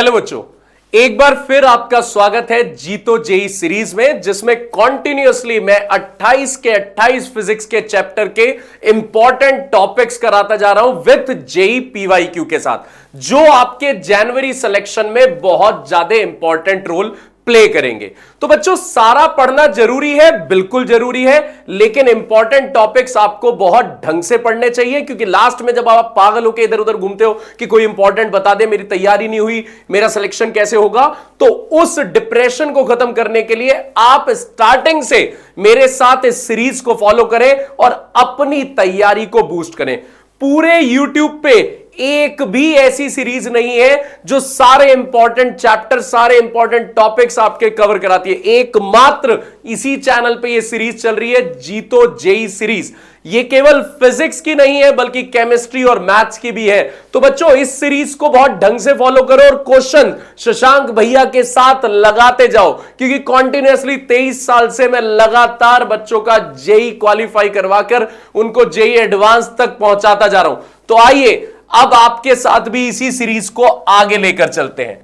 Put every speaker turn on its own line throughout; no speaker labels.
Hello बच्चों, एक बार फिर आपका स्वागत है जीतो जेई सीरीज में, जिसमें कॉन्टिन्यूअसली मैं 28 के 28 फिजिक्स के चैप्टर के इंपॉर्टेंट टॉपिक्स कराता जा रहा हूं विथ जेई पीवाईक्यू के साथ, जो आपके जनवरी सिलेक्शन में बहुत ज्यादा इंपॉर्टेंट रोल प्ले करेंगे। तो बच्चों, सारा पढ़ना जरूरी है, बिल्कुल जरूरी है, लेकिन इंपॉर्टेंट टॉपिक्स आपको बहुत ढंग से पढ़ने चाहिए, क्योंकि लास्ट में जब आप पागल होकर इधर उधर घूमते हो कि कोई इंपॉर्टेंट बता दे, मेरी तैयारी नहीं हुई, मेरा सिलेक्शन कैसे होगा, तो उस डिप्रेशन को खत्म करने के लिए आप स्टार्टिंग से मेरे साथ इस सीरीज को फॉलो करें और अपनी तैयारी को बूस्ट करें। पूरे YouTube पे एक भी ऐसी सीरीज नहीं है जो सारे इंपॉर्टेंट चैप्टर, सारे इंपॉर्टेंट टॉपिक्स आपके कवर कराती है। एकमात्र इसी चैनल पे ये सीरीज चल रही है, जीतो जेई सीरीज। ये केवल फिजिक्स की नहीं है, बल्कि केमिस्ट्री और मैथ्स की भी है। तो बच्चों, इस सीरीज को बहुत ढंग से फॉलो करो और क्वेश्चन शशांक भैया के साथ लगाते जाओ, क्योंकि कॉन्टिन्यूअसली 23 साल से मैं लगातार बच्चों का जेई क्वालिफाई करवाकर उनको जेई एडवांस तक पहुंचाता जा रहा हूं। तो आइए अब आपके साथ भी इसी सीरीज को आगे लेकर चलते हैं।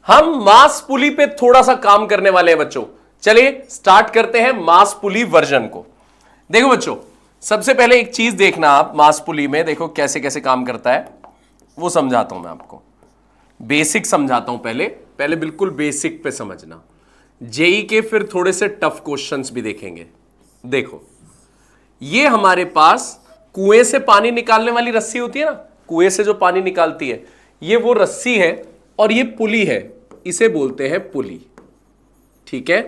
हम मास पुली पे थोड़ा सा काम करने वाले हैं बच्चों। चलिए स्टार्ट करते हैं मास पुली वर्जन को। देखो बच्चों, सबसे पहले एक चीज देखना, आप मास पुली में देखो कैसे कैसे काम करता है, वो समझाता हूं मैं आपको। बेसिक समझाता हूं, पहले बिल्कुल बेसिक पे समझना। जेई के फिर थोड़े से टफ क्वेश्चंस भी देखेंगे। देखो, ये हमारे पास कुएं से पानी निकालने वाली रस्सी होती है ना, कुएं से जो पानी निकालती है, ये वो रस्सी है और ये पुली है, इसे बोलते हैं पुली। ठीक है,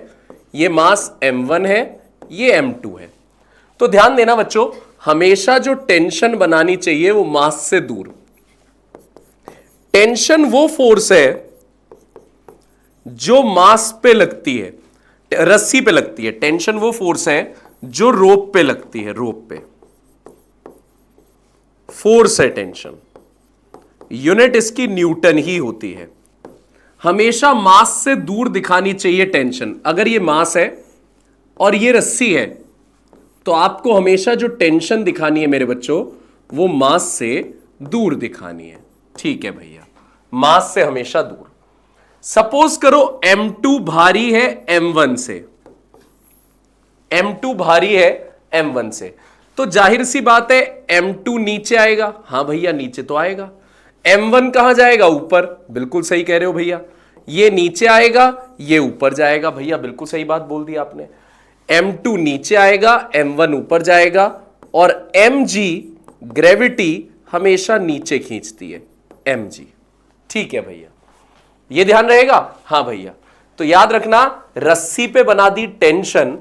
ये मास m1 है, ये m2 है। तो ध्यान देना बच्चों, हमेशा जो टेंशन बनानी चाहिए वो मास से दूर। टेंशन वो फोर्स है जो मास पे लगती है, रस्सी पे लगती है। टेंशन वो फोर्स है जो रोप पे लगती है, रोप पे फोर्स है टेंशन। यूनिट इसकी न्यूटन ही होती है। हमेशा मास से दूर दिखानी चाहिए टेंशन। अगर ये मास है और ये रस्सी है, तो आपको हमेशा जो टेंशन दिखानी है मेरे बच्चों, वो मास से दूर दिखानी है। ठीक है भैया, मास से हमेशा दूर। सपोज करो m2 भारी है m1 से, m2 भारी है m1 से, तो जाहिर सी बात है m2 नीचे आएगा। हां भैया, नीचे तो आएगा। m1 कहां जाएगा? ऊपर। बिल्कुल सही कह रहे हो भैया। ये नीचे आएगा, ये ऊपर जाएगा। भैया बिल्कुल सही बात बोल दी आपने। m2 नीचे आएगा, m1 ऊपर जाएगा, और mg ग्रेविटी हमेशा नीचे खींचती है, mg। ठीक है भैया, ये ध्यान रहेगा। हां भैया, तो याद रखना, रस्सी पे बना दी टेंशन,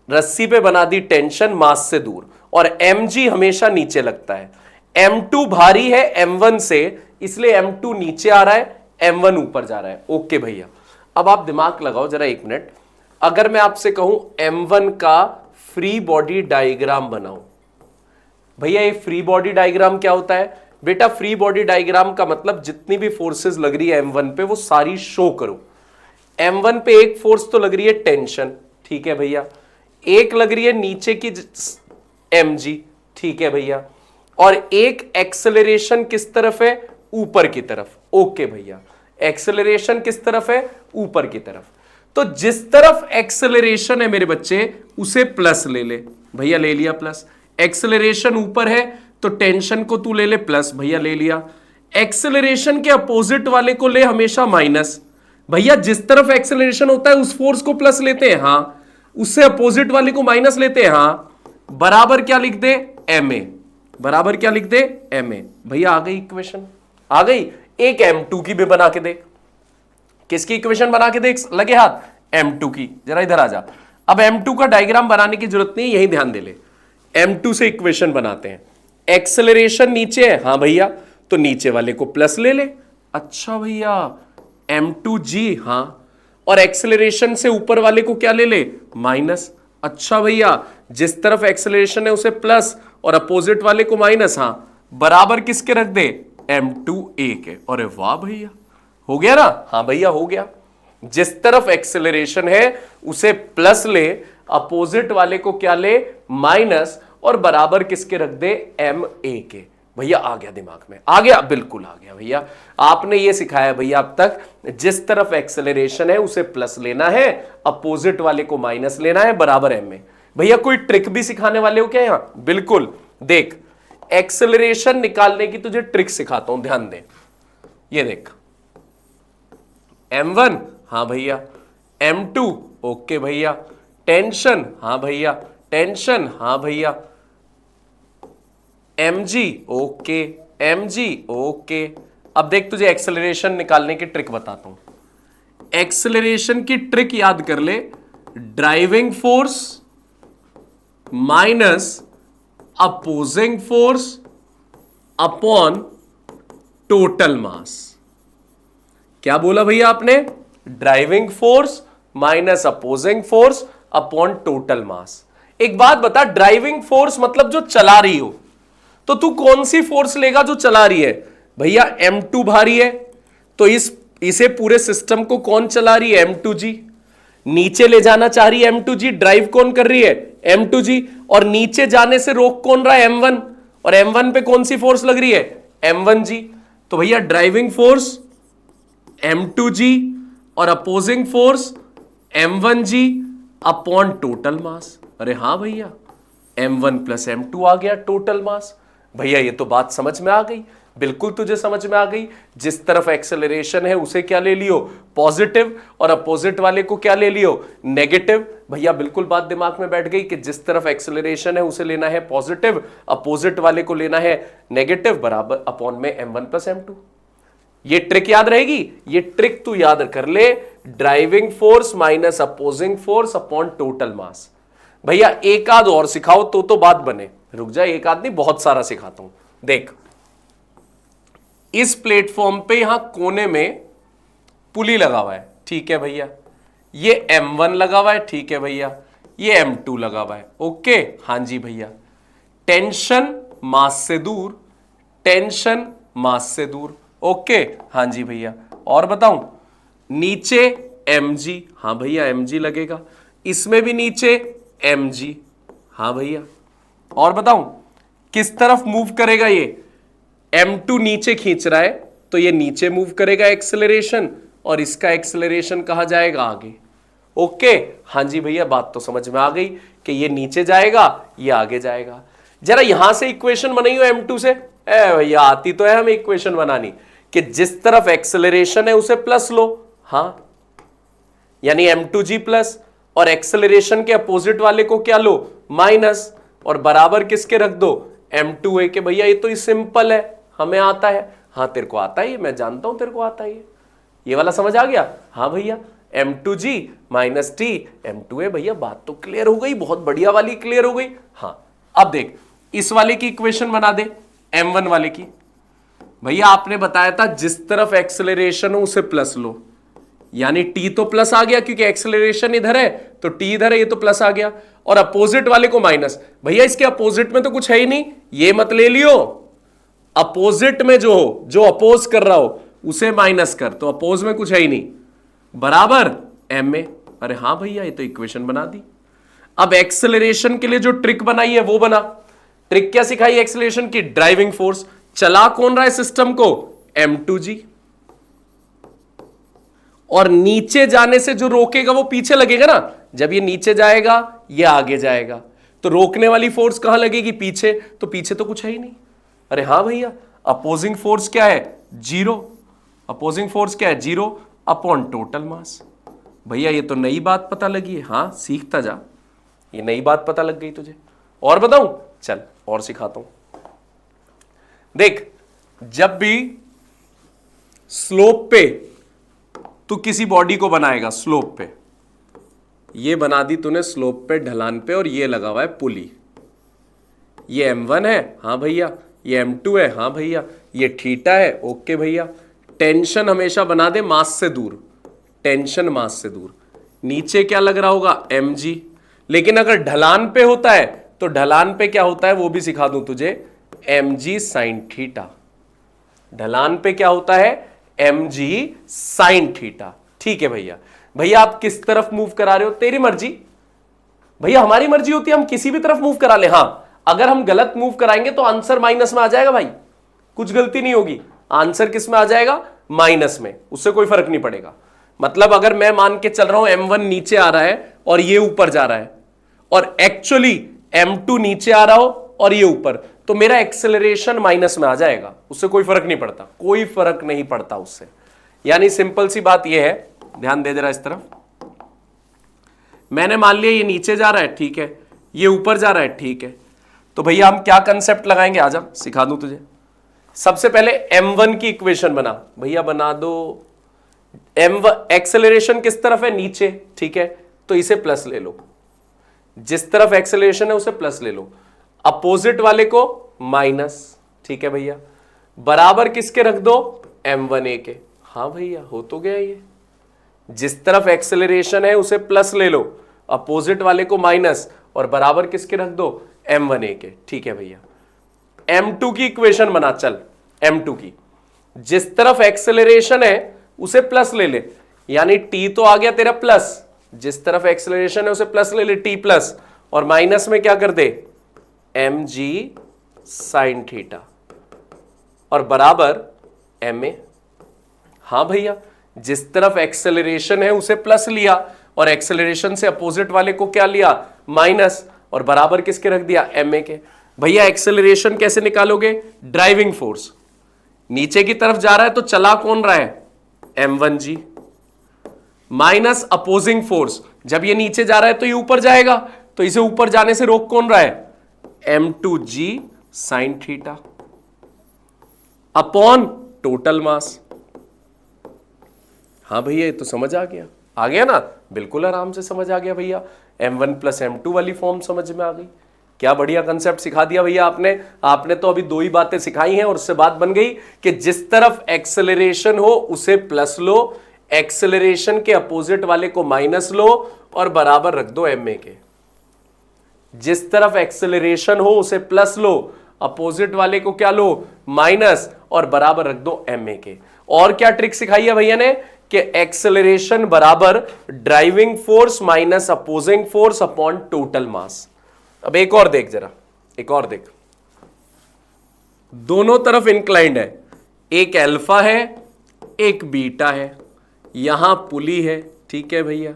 रस्सी पे बना दी टेंशन मास से दूर, और mg हमेशा नीचे लगता है। m2 भारी है m1 से, इसलिए m2 नीचे आ रहा है, m1 ऊपर जा रहा है। ओके भैया, अब आप दिमाग लगाओ जरा एक मिनट। अगर मैं आपसे कहूं m1 का फ्री बॉडी डायग्राम बनाओ, भैया ये फ्री बॉडी डायग्राम क्या होता है? बेटा, फ्री बॉडी डायग्राम का मतलब जितनी भी फोर्सेस लग रही है m1 पे, वो सारी शो करो। m1 पे एक फोर्स तो लग रही है टेंशन, ठीक है भैया। एक लग रही है नीचे की mg, ठीक है भैया। और एक एक्सेलरेशन किस तरफ है? ऊपर की तरफ। ओके भैया, एक्सेलरेशन किस तरफ है? ऊपर की तरफ। तो जिस तरफ एक्सेलरेशन है मेरे बच्चे, उसे प्लस ले ले। भैया ले लिया प्लस। एक्सेलरेशन ऊपर है तो टेंशन को तू ले ले प्लस। भैया ले लिया। एक्सेलरेशन के अपोजिट वाले को ले हमेशा माइनस। भैया जिस तरफ एक्सेलरेशन होता है उस फोर्स को प्लस लेते हैं, हाँ। उससे अपोजिट वाले को माइनस लेते हैं, हाँ। बराबर क्या लिख दे? ma। बराबर क्या लिख दे? ma। भैया आ गई इक्वेशन, आ गई। एक m2 की भी बना के देख। किसकी इक्वेशन बना के देख? लगे हाथ? m2 की। जरा इधर आ जा। अब m2 का डायग्राम बनाने की जरूरत नहीं, यही ध्यान दे ले। m2 से इक्वेशन बनाते हैं। एक्सेलरेशन नीचे है, हाँ भैया, तो नीचे वाले को प्लस ले ले। अच्छा भैया, m2g, हाँ। और एक्सेलरेशन से ऊपर वाले को क्या ले ले? माइनस। अच्छा भैया, जिस तरफ एक्सेलरेशन है उसे प्लस और अपोजिट वाले को माइनस, हाँ। बराबर किसके रख दे? m2a के। अरे वाह भैया, हो गया ना? हाँ भैया हो गया। जिस तरफ एक्सेलरेशन है उसे प्लस ले, अपोजिट वाले को क्या ले? माइनस, और बराबर किसके रख दे? ma के। भैया आ गया दिमाग में, आ गया, बिल्कुल आ गया भैया। आपने ये सिखाया भैया अब तक, जिस तरफ एक्सेलरेशन है उसे प्लस लेना है, अपोजिट वाले को माइनस लेना है, बराबर एम में। भैया कोई ट्रिक भी सिखाने वाले हो क्या यहां? बिल्कुल, देख एक्सेलरेशन निकालने की तुझे ट्रिक सिखाता हूं, ध्यान दे। ये देख m1, हां भैया, m2, ओके भैया, टेंशन, हां भैया, टेंशन, हां भैया, mg, ओके, mg, ओके। अब देख तुझे एक्सेलरेशन निकालने की ट्रिक बताता हूं। एक्सेलरेशन की ट्रिक याद कर ले, driving force minus opposing force upon total मास। क्या बोला भैया आपने? Driving force minus opposing force upon total मास। एक बात बता, ड्राइविंग फोर्स मतलब जो चला रही हो, तो तू कौन सी फोर्स लेगा जो चला रही है? भैया m2 भारी है, तो इसे पूरे सिस्टम को कौन चला रही है? m2g। नीचे ले जाना चाह रही है m2g, ड्राइव कौन कर रही है? m2g। और नीचे जाने से रोक कौन रहा है? m1। और m1 पे कौन सी फोर्स लग रही है? m1g। तो भैया ड्राइविंग फोर्स m2g और opposing force m1g upon total मास। अरे हां भैया, m1 प्लस m2 आ गया टोटल मास। भैया ये तो बात समझ में आ गई, बिल्कुल तुझे समझ में आ गई। जिस तरफ एक्सेलरेशन है उसे क्या ले लियो? पॉजिटिव, और अपोजिट वाले को क्या ले लियो? नेगेटिव। भैया बिल्कुल बात दिमाग में बैठ गई कि जिस तरफ एक्सेलरेशन है उसे लेना है पॉजिटिव, अपोजिट वाले को लेना है नेगेटिव, बराबर अपॉन में m1 प्लस m2। ये ट्रिक याद रहेगी, ये ट्रिक तू याद कर ले, driving force minus opposing force upon total मास। भैया एक आध और सिखाओ तो बात बने। रुक जा, एक आध नहीं, बहुत सारा सिखाता हूं। देख इस प्लेटफॉर्म पे यहां कोने में पुली लगा हुआ है, ठीक है भैया, ये m1 लगा हुआ है, ठीक है भैया, ये m2 लगा हुआ है, ओके, हां जी भैया। टेंशन मास से दूर, टेंशन मास से दूर, ओके, हां जी भैया। और बताऊं, नीचे mg, हां भैया mg लगेगा, इसमें भी नीचे mg, हां भैया। और बताऊं किस तरफ मूव करेगा? ये m2 नीचे खींच रहा है, तो ये नीचे मूव करेगा एक्सेलरेशन, और इसका एक्सेलरेशन कहां जाएगा? आगे, ओके, हां जी भैया। बात तो समझ में आ गई कि ये नीचे जाएगा, ये आगे जाएगा। जरा यहां से इक्वेशन बनाइयो m2 से। भैया आती तो है हमें इक्वेशन बनानी, कि जिस तरफ एक्सेलरेशन है उसे प्लस लो, हां, यानी m2g प्लस, और एक्सेलरेशन के अपोजिट वाले को क्या लो? माइनस, और बराबर किसके रख दो? m2a के। भैया ये तो सिंपल है, हमें आता है। हाँ तेरे को आता है, मैं जानता हूं तेरे को आता है। ये वाला समझ आ गया? हाँ भैया, m2g माइनस t m2a। भैया बात तो क्लियर हो गई, बहुत बढ़िया वाली क्लियर हो गई। हाँ अब देख इस वाले की इक्वेशन बना दे, m1 वाले की। भैया आपने बताया था जिस तरफ एक्सेलरेशन हो उसे प्लस लो, यानी t तो प्लस आ गया क्योंकि एक्सेलरेशन इधर है, तो t इधर है, ये तो प्लस आ गया, और अपोजिट वाले को माइनस। भैया इसके अपोजिट में तो कुछ है ही नहीं, ये मत ले लियो। अपोजिट में जो हो, जो अपोज कर रहा हो उसे माइनस कर, तो अपोज में कुछ है ही नहीं, बराबर m में। अरे हां भैया ये तो इक्वेशन बना दी। अब एक्सेलरेशन के लिए जो ट्रिक बनाई है वो बना। ट्रिक क्या सिखाई एक्सेलरेशन की? Driving force. चला कौन रहा है सिस्टम को? m2g। और नीचे जाने से जो रोकेगा वो पीछे लगेगा ना, जब ये नीचे जाएगा ये आगे जाएगा, तो रोकने वाली फोर्स कहां लगेगी? पीछे। तो पीछे तो कुछ है ही नहीं। अरे हां भैया, अपोजिंग फोर्स क्या है? जीरो। अपोजिंग फोर्स क्या है? जीरो अपॉन टोटल मास। भैया ये तो नई बात पता लगी है। हाँ सीखता जा, ये नई बात पता लग गई तुझे। और बताऊं? चल और सिखाता हूं। देख जब भी स्लोप पे तू किसी बॉडी को बनाएगा, स्लोप पे, ये बना दी तूने स्लोप पे, ढलान पे, और ये लगा हुआ है पुली। ये m1 है, हाँ भैया, ये m2 है, हाँ भैया, ये थीटा है, ओके भैया। टेंशन हमेशा बना दे मास से दूर, टेंशन मास से दूर। नीचे क्या लग रहा होगा? mg। लेकिन अगर ढलान पे होता है तो ढलान पे क्या होता है वो भी सिखा दूं तुझे, mg साइन थीटा। ढलान पे क्या होता है? mg sine theta. ठीक है भैया। भैया आप किस तरफ मूव करा रहे हो? तेरी मर्जी भैया, हमारी मर्जी होती है, हम किसी भी तरफ मूव करा ले। हाँ अगर हम गलत मूव कराएंगे तो आंसर माइनस में आ जाएगा भाई, कुछ गलती नहीं होगी, आंसर किस में आ जाएगा, माइनस में, उससे कोई फर्क नहीं पड़ेगा। मतलब अगर मैं मान के चल रहा हूं m1 नीचे आ रहा है और ये ऊपर जा रहा है, और एक्चुअली m2 नीचे आ रहा हो और ये ऊपर, तो मेरा एक्सेलरेशन माइनस में आ जाएगा, उससे कोई फर्क नहीं पड़ता, कोई फर्क नहीं पड़ता उससे। यानी सिंपल सी बात ये है, ध्यान दे जरा इस तरफ, मैंने मान लिया ये नीचे जा रहा है, ठीक है, ये ऊपर जा रहा है, ठीक है, तो भैया हम क्या कंसेप्ट लगाएंगे, आजा सिखा दूं तुझे। सबसे पहले m1 की इक्वेशन बना, भैया बना दो। m1 एक्सेलरेशन किस तरफ है, नीचे, ठीक है, तो इसे प्लस ले लो, जिस तरफ एक्सेलरेशन है उसे प्लस ले लो, अपोजिट वाले को माइनस, ठीक है भैया, बराबर किसके रख दो, m1a के। हाँ भैया हो तो गया ये, जिस तरफ एक्सेलरेशन है उसे प्लस ले लो, अपोजिट वाले को माइनस, और बराबर किसके रख दो, m1a के, ठीक है भैया। m2 की इक्वेशन बना, चल m2 की, जिस तरफ एक्सेलरेशन है उसे प्लस ले ले, यानी t तो आ गया तेरा प्लस, जिस तरफ एक्सेलरेशन है उसे प्लस ले ले, t प्लस, और माइनस में क्या कर दे, mg साइन थीटा, और बराबर ma। हाँ भैया, जिस तरफ एक्सेलरेशन है उसे प्लस लिया, और एक्सेलरेशन से अपोजिट वाले को क्या लिया, माइनस, और बराबर किसके रख दिया, ma के। भैया एक्सेलरेशन कैसे निकालोगे, ड्राइविंग फोर्स, नीचे की तरफ जा रहा है तो चला कौन रहा है, m1g, माइनस अपोजिंग फोर्स, जब ये नीचे जा रहा है तो ये ऊपर जाएगा, तो इसे ऊपर जाने से रोक कौन रहा है, m2g sine theta, upon total मास। हाँ भैया ये तो समझ आ गया ना, बिल्कुल आराम से समझ आ गया भैया, m1 प्लस m2 वाली फॉर्म समझ में आ गई। क्या बढ़िया कंसेप्ट सिखा दिया भैया आपने तो अभी दो ही बातें सिखाई हैं और उससे बात बन गई कि जिस तरफ एक्सेलरेशन हो उसे प्लस लो, एक्सेलरेशन के अपोजिट वाले को माइनस लो, और बराबर रख दो ma के। जिस तरफ एक्सेलरेशन हो उसे प्लस लो, अपोजिट वाले को क्या लो, माइनस, और बराबर रख दो ma के। और क्या ट्रिक सिखाई है भैया ने कि एक्सेलरेशन बराबर driving force minus opposing force upon total मास। अब एक और देख जरा, एक और देख, दोनों तरफ इंक्लाइंड है, एक अल्फा है एक बीटा है, यहां पुली है, ठीक है भैया,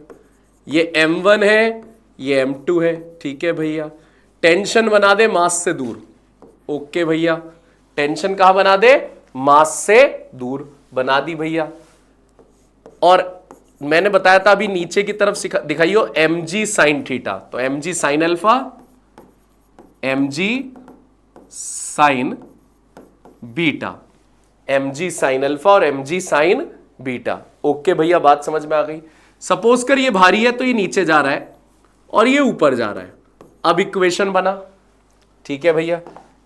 ये m1 है ये m2 है, ठीक है भैया। टेंशन बना दे मास से दूर, ओके भैया, टेंशन कहां बना दे, मास से दूर बना दी भैया। और मैंने बताया था अभी नीचे की तरफ दिखाइयो mg साइन थीटा, तो mg sine alpha, mg sine beta, mg sine alpha और mg साइन बीटा। ओके भैया बात समझ में आ गई। सपोज कर ये भारी है तो ये नीचे जा रहा है और ये ऊपर जा रहा है। अब इक्वेशन बना, ठीक है भैया,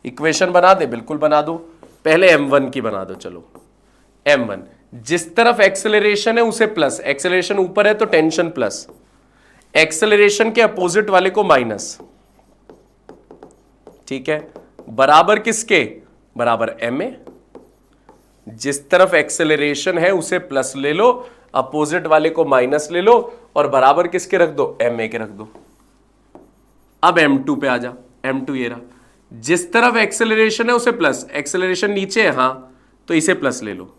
इक्वेशन बना दे, बिल्कुल बना दो। पहले m1 की बना दो, चलो m1 जिस तरफ एक्सेलरेशन है उसे प्लस, एक्सेलरेशन ऊपर है तो टेंशन प्लस, एक्सेलरेशन के अपोजिट वाले को माइनस, ठीक है, बराबर किसके, बराबर ma। जिस तरफ एक्सेलरेशन है उसे प्लस ले लो, अपोजिट वाले को माइनस ले लो, और बराबर किसके रख दो, ma के रख दो। अब m2 पे आ जा, m2 ये रहा, जिस तरफ एक्सेलरेशन है उसे प्लस, एक्सेलरेशन नीचे है हाँ, तो इसे प्लस ले लो,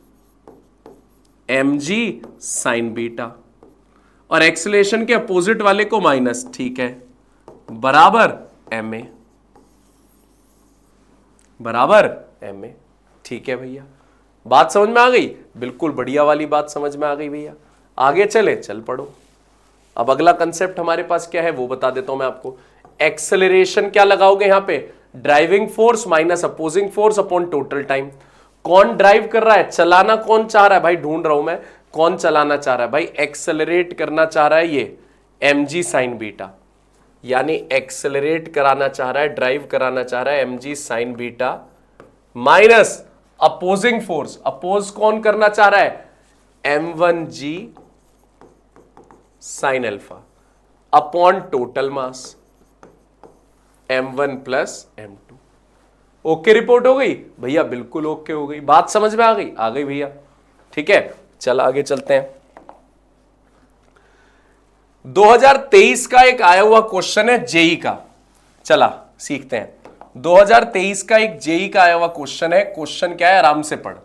mg साइन बीटा, और एक्सेलरेशन के अपोजिट वाले को माइनस, ठीक है, बराबर ma, बराबर ma। ठीक है भैया, बात समझ में आ गई, बिल्कुल बढ़िया वाली बात समझ में आ गई भैया। आगे चले, चल पढ़ो। अब अगला कंसेप्ट हमारे पास क्या है वो बता देता हूं मैं आपको। एक्सेलरेशन क्या लगाओगे यहां पे, driving force minus opposing force upon total time. कौन ड्राइव कर रहा है, चलाना कौन चाह रहा है भाई, ढूंढ रहा हूं मैं, कौन चलाना चाह रहा है भाई, एक्सेलरेट करना चाह रहा है ये mg साइन बीटा, यानी एक्सेलरेट कराना चाह रहा है, ड्राइव कराना चाह रहा है mg sine beta minus opposing force, oppose कौन करना चाह रहा है m1g sine alpha upon total mass m1 plus m2। Okay report हो गई भैया, बिल्कुल ओके हो गई, बात समझ में आ गई भैया। ठीक है, चल आगे चलते हैं। 2023 का एक आया हुआ क्वेश्चन है जेई का, चला सीखते हैं। 2023 का एक जेई का आया हुआ क्वेश्चन है। क्वेश्चन क्या है, आराम से पढ़।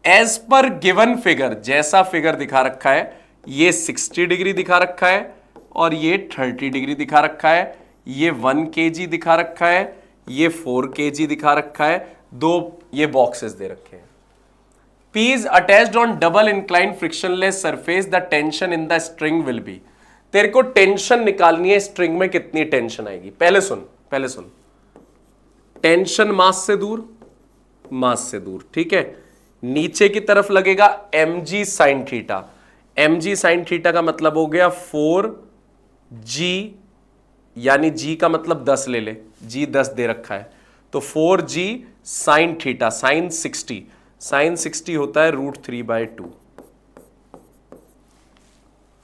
एज पर गिवन फिगर, जैसा फिगर दिखा रखा है, ये 60 डिग्री दिखा रखा है और ये 30 डिग्री दिखा रखा है, ये 1 kg दिखा रखा है, ये 4 kg दिखा रखा है, दो ये बॉक्सेस दे रखे हैं। P is attached on double inclined frictionless surface, the tension in the string will be। तेरे को टेंशन निकालनी है, स्ट्रिंग में कितनी टेंशन आएगी। पहले सुन, टेंशन मास से दूर, ठीक है। नीचे की तरफ लगेगा mg sin theta. mg sin theta का मतलब हो गया 4g, यानी g का मतलब 10 ले ले, g 10 दे रखा है, तो 4g sin थीटा, sin 60 होता है √3/2,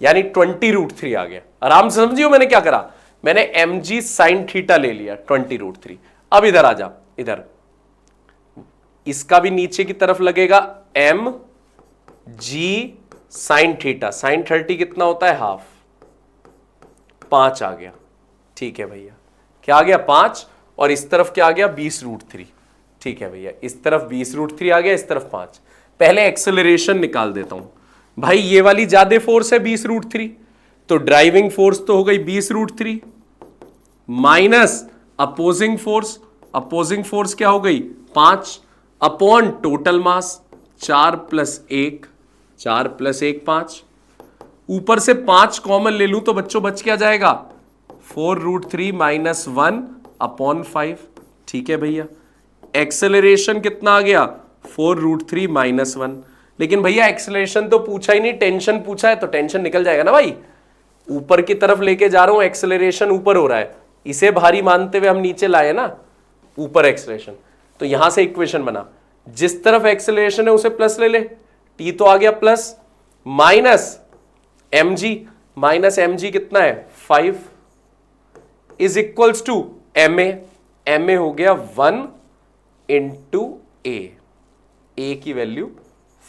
यानी 20√3 आ गया। आराम से समझियो मैंने क्या करा, मैंने mg sin थीटा ले लिया 20√3। अब इधर आ जा, इधर इसका भी नीचे की तरफ लगेगा mg sin थीटा, sin 30 कितना होता है, हाफ, 5 आ गया। ठीक है भैया, क्या आ गया, 5, और इस तरफ क्या आ गया, 20√3। ठीक है भैया, इस तरफ 20√3 आ गया, इस तरफ 5। पहले एक्सेलरेशन निकाल देता हूं भाई। ये वाली ज्यादा फोर्स है 20√3, तो ड्राइविंग फोर्स तो हो गई 20√3 माइनस अपोजिंग फोर्स क्या हो गई, 5 अपॉन टोटल मास 4 + 1 5। ऊपर से 5 कॉमन ले लूं तो बच्चों बच क्या जाएगा, 4√3 - 1/5। ठीक है भैया, एक्सेलरेशन कितना आ गया, 4√3 - 1। लेकिन भैया एक्सेलरेशन तो पूछा ही नहीं, टेंशन पूछा है, तो टेंशन निकल जाएगा ना भाई। ऊपर की तरफ लेके जा रहा हूं, एक्सेलरेशन ऊपर हो रहा है, इसे भारी मानते हुए हम नीचे लाए ना ऊपर एक्सेलरेशन। तो यहां से इक्वेशन बना, जिस तरफ एक्सेलरेशन है उसे प्लस ले ले, टी तो आ गया प्लस, माइनस mg कितना है, 5 इज इक्वल्स टू ma हो गया 1 × a की वैल्यू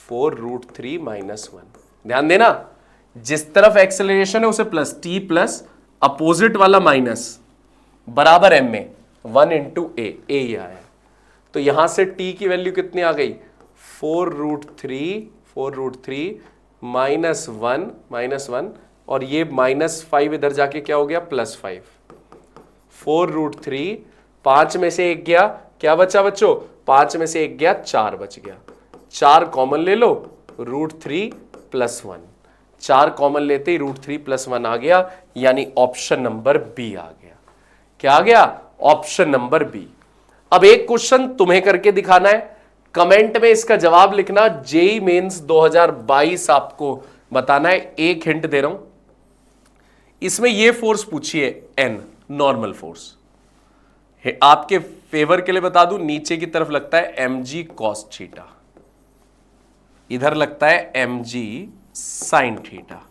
4√3 - 1। ध्यान देना, जिस तरफ एक्सेलरेशन है उसे प्लस, t प्लस अपोजिट वाला माइनस, बराबर ma 1 × a ही आया। तो यहां से t की वैल्यू कितनी आ गई, 4√3 -1 और ये -5 इधर जाके क्या हो गया, +5। 4√3, 5 में से 1 गया, क्या बचा बच्चों, 5 में से 1 गया, 4 बच गया। 4 कॉमन ले लो, √3 + 1, 4 कॉमन लेते ही √3 + 1 आ गया, यानी ऑप्शन नंबर बी आ गया। क्या आ गया, ऑप्शन नंबर बी। अब एक क्वेश्चन तुम्हें करके दिखाना है, कमेंट में इसका जवाब लिखना। जेई मेंस 2022 आपको बताना है। एक हिंट दे रहा हूं, इसमें ये फोर्स पूछी है एन, नॉर्मल फोर्स। आपके फेवर के लिए बता दूं, नीचे की तरफ लगता है mg cos थीटा, इधर लगता है mg sin थीटा।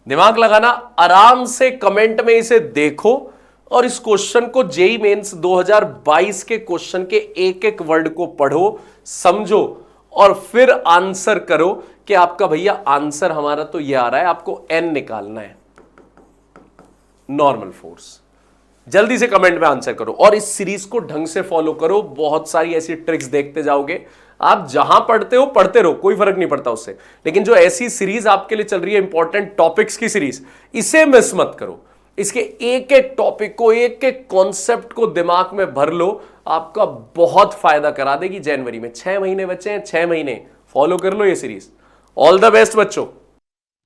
दिमाग लगाना, आराम से कमेंट में इसे देखो और इस क्वेश्चन को जेई मेंस 2022 के क्वेश्चन के एक एक वर्ड को पढ़ो, समझो और फिर आंसर करो कि आपका भैया आंसर हमारा तो ये आ रहा है, आपको एन निकालना है, नॉर्मल फोर्स। जल्दी से कमेंट में आंसर करो और इस सीरीज को ढंग से फॉलो करो। बहुत सारी ऐसी ट्रिक्स देखते जाओगे, आप जहां पढ़ते हो पढ़ते रहो, कोई फर्क नहीं पड़ता उससे, लेकिन जो ऐसी सीरीज आपके लिए चल रही है इंपॉर्टेंट टॉपिक्स की सीरीज, इसे मिस मत करो। इसके एक एक टॉपिक को, एक एक कॉन्सेप्ट को दिमाग में भर लो, आपका बहुत फायदा करा देगी। जनवरी में 6 महीने बचे हैं, 6 महीने फॉलो कर लो ये सीरीज। ऑल द बेस्ट बच्चों।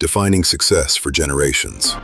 Defining success for generations.